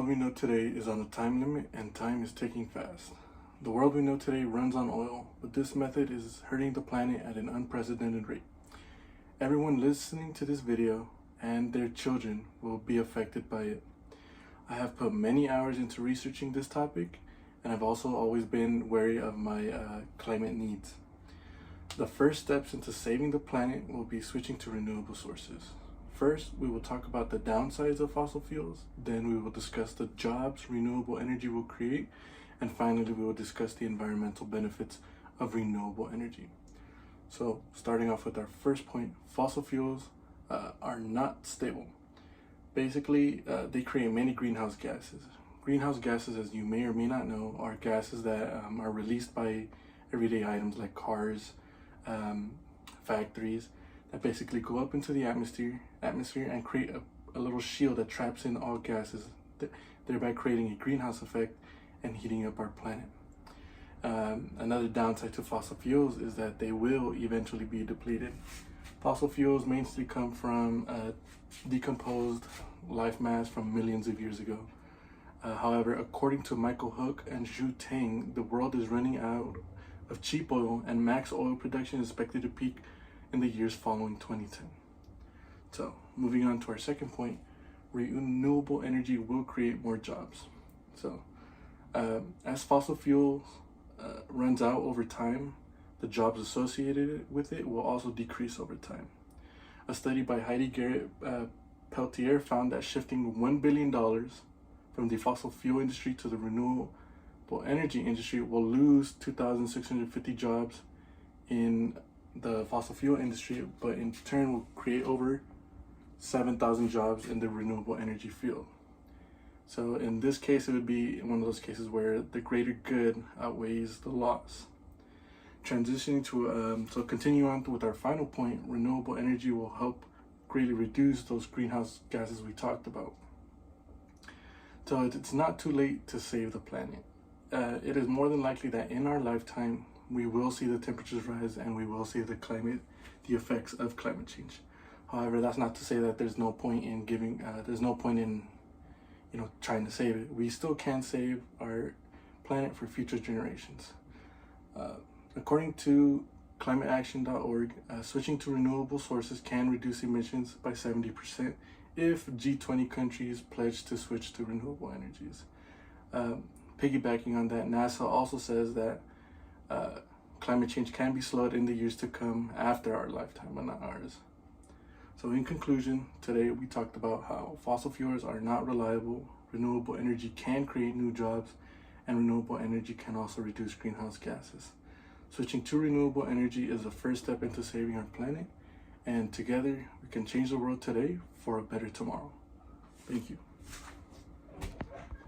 world we know today is on a time limit and time is ticking fast. The world we know today runs on oil, but this method is hurting the planet at an unprecedented rate. Everyone listening to this video and their children will be affected by it. I have put many hours into researching this topic, and I've also always been wary of my climate needs. The first steps into saving the planet will be switching to renewable sources. First, we will talk about the downsides of fossil fuels, then we will discuss the jobs renewable energy will create, and finally we will discuss the environmental benefits of renewable energy. So, starting off with our first point, fossil fuels are not stable. Basically, they create many greenhouse gases. Greenhouse gases, as you may or may not know, are gases that are released by everyday items like cars, factories, that basically go up into the atmosphere and create a little shield that traps in all gases, thereby creating a greenhouse effect and heating up our planet. Another downside to fossil fuels is that they will eventually be depleted. Fossil fuels mainly come from decomposed life mass from millions of years ago. However, according to Michael Hook and Zhu Tang, the world is running out of cheap oil and max oil production is expected to peak in the years following 2010. So, moving on to our second point, renewable energy will create more jobs. So, as fossil fuels runs out over time, the jobs associated with it will also decrease over time. A study by Heidi Garrett Peltier found that shifting $1 billion from the fossil fuel industry to the renewable energy industry will lose 2,650 jobs in the fossil fuel industry, but in turn will create over 7,000 jobs in the renewable energy field. So in this case, it would be one of those cases where the greater good outweighs the loss. Transitioning to, so continue on with our final point, renewable energy will help greatly reduce those greenhouse gases we talked about. So it's not too late to save the planet. It is more than likely that in our lifetime, we will see the temperatures rise and we will see the effects of climate change. However, that's not to say that there's no point in trying to save it. We still can save our planet for future generations. According to climateaction.org, switching to renewable sources can reduce emissions by 70% if G20 countries pledge to switch to renewable energies. Piggybacking on that, NASA also says that climate change can be slowed in the years to come after our lifetime, but not ours. So in conclusion, today we talked about how fossil fuels are not reliable, renewable energy can create new jobs, and renewable energy can also reduce greenhouse gases. Switching to renewable energy is the first step into saving our planet, and together we can change the world today for a better tomorrow. Thank you.